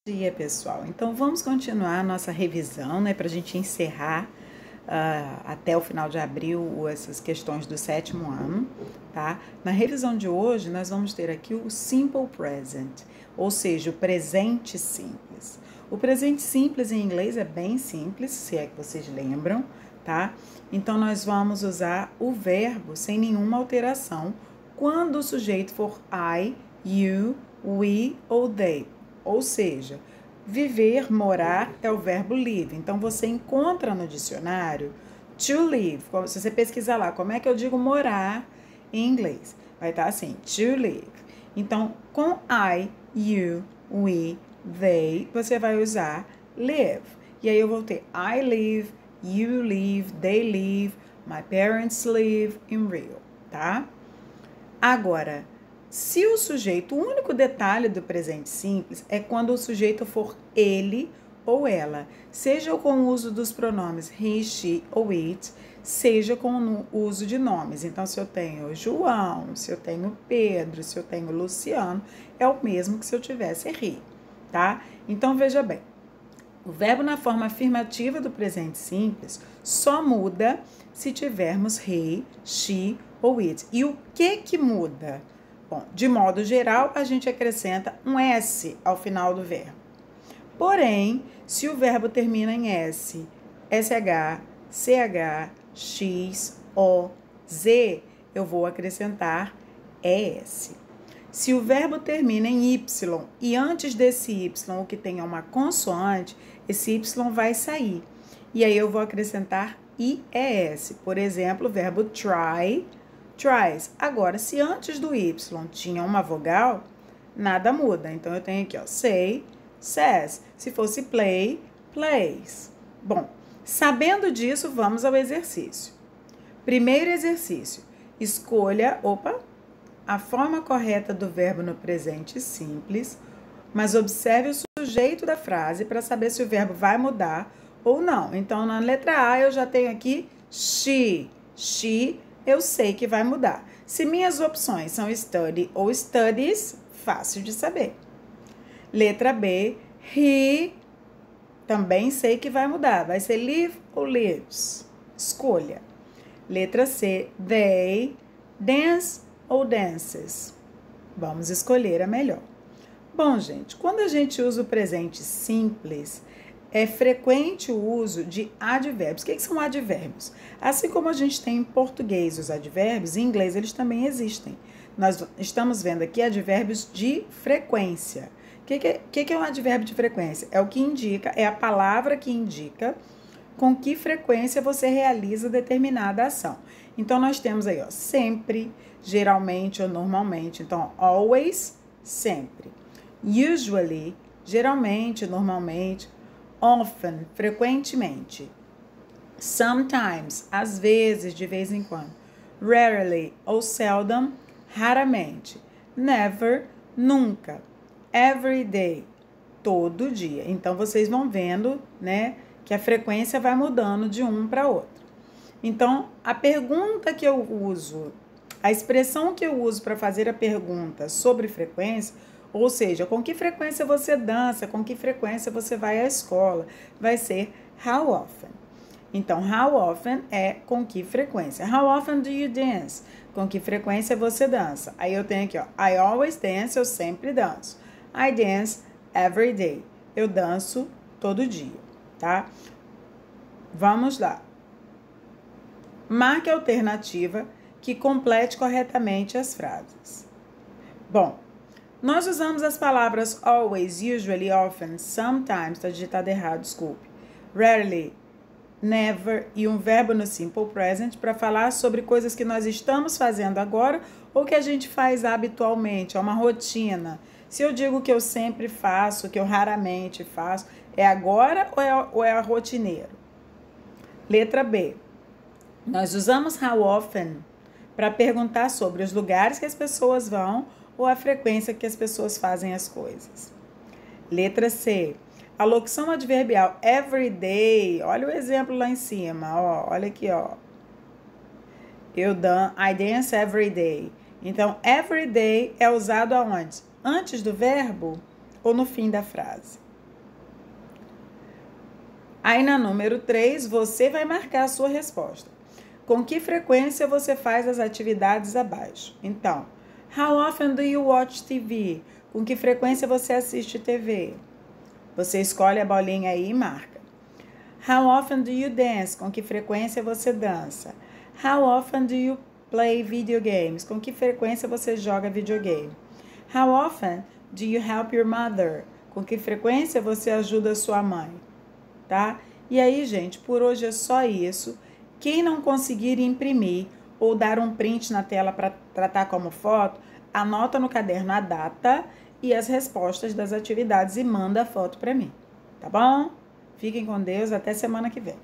Bom dia, pessoal. Então, vamos continuar a nossa revisão, né, para a gente encerrar até o final de abril essas questões do 7º ano, tá? Na revisão de hoje, nós vamos ter aqui o Simple Present, ou seja, o presente simples. O presente simples em inglês é bem simples, se é que vocês lembram, tá? Então, nós vamos usar o verbo sem nenhuma alteração quando o sujeito for I, you, we ou they. Ou seja, viver, morar é o verbo live. Então, você encontra no dicionário to live. Se você pesquisar lá, como é que eu digo morar em inglês? Vai estar assim, to live. Então, com I, you, we, they, você vai usar live. E aí eu vou ter I live, you live, they live, my parents live in Rio, tá? Agora, se o sujeito, o único detalhe do presente simples é quando o sujeito for ele ou ela, seja com o uso dos pronomes he, she ou it, seja com o uso de nomes. Então, se eu tenho João, se eu tenho Pedro, se eu tenho Luciano, é o mesmo que se eu tivesse he, tá? Então, veja bem, o verbo na forma afirmativa do presente simples só muda se tivermos he, she ou it. E o que muda? Bom, de modo geral, a gente acrescenta um S ao final do verbo. Porém, se o verbo termina em S, SH, CH, X, O, Z, eu vou acrescentar ES. Se o verbo termina em Y e antes desse Y o que tem é uma consoante, esse Y vai sair. E aí eu vou acrescentar IES. Por exemplo, o verbo try, tries. Agora, se antes do Y tinha uma vogal, nada muda. Então, eu tenho aqui, ó, say, says. Se fosse play, plays. Bom, sabendo disso, vamos ao exercício. Primeiro exercício. Escolha, a forma correta do verbo no presente simples, mas observe o sujeito da frase para saber se o verbo vai mudar ou não. Então, na letra A, eu já tenho aqui she. She, eu sei que vai mudar. Se minhas opções são study ou studies, fácil de saber. Letra B, he, também sei que vai mudar. Vai ser live ou lives? Escolha. Letra C, they, dance ou dances? Vamos escolher a melhor. Bom, gente, quando a gente usa o presente simples, é frequente o uso de advérbios. O que são advérbios? Assim como a gente tem em português os advérbios, em inglês eles também existem. Nós estamos vendo aqui advérbios de frequência. O que é um advérbio de frequência? É o que indica, é a palavra que indica com que frequência você realiza determinada ação. Então, nós temos aí, ó, sempre, geralmente ou normalmente. Então, always, sempre. Usually, geralmente, normalmente. Often, frequentemente. Sometimes, às vezes, de vez em quando. Rarely, ou seldom, raramente. Never, nunca. Every day, todo dia. Então, vocês vão vendo, né, que a frequência vai mudando de um para outro. Então, a pergunta que eu uso, a expressão que eu uso para fazer a pergunta sobre frequência, ou seja, com que frequência você dança, com que frequência você vai à escola, vai ser how often. Então, how often é com que frequência. How often do you dance? Com que frequência você dança? Aí eu tenho aqui, ó, I always dance, eu sempre danço. I dance every day. Eu danço todo dia, tá? Vamos lá. Marque a alternativa que complete corretamente as frases. Bom, nós usamos as palavras always, usually, often, sometimes, está digitado errado, desculpe, rarely, never e um verbo no simple present para falar sobre coisas que nós estamos fazendo agora ou que a gente faz habitualmente, é uma rotina. Se eu digo que eu sempre faço, que eu raramente faço, é agora ou é rotineiro? Letra B. Nós usamos how often para perguntar sobre os lugares que as pessoas vão ou a frequência que as pessoas fazem as coisas. Letra C. A locução adverbial every day, olha o exemplo lá em cima, ó, olha aqui, ó. I dance every day. Então, every day é usado aonde? Antes do verbo ou no fim da frase? Aí na número 3, você vai marcar a sua resposta. Com que frequência você faz as atividades abaixo? Então, how often do you watch TV? Com que frequência você assiste TV? Você escolhe a bolinha aí e marca. How often do you dance? Com que frequência você dança? How often do you play video games? Com que frequência você joga videogame? How often do you help your mother? Com que frequência você ajuda sua mãe? Tá? E aí, gente, por hoje é só isso. Quem não conseguir imprimir ou dar um print na tela para tratar como foto, anota no caderno a data e as respostas das atividades e manda a foto para mim. Tá bom? Fiquem com Deus, até semana que vem.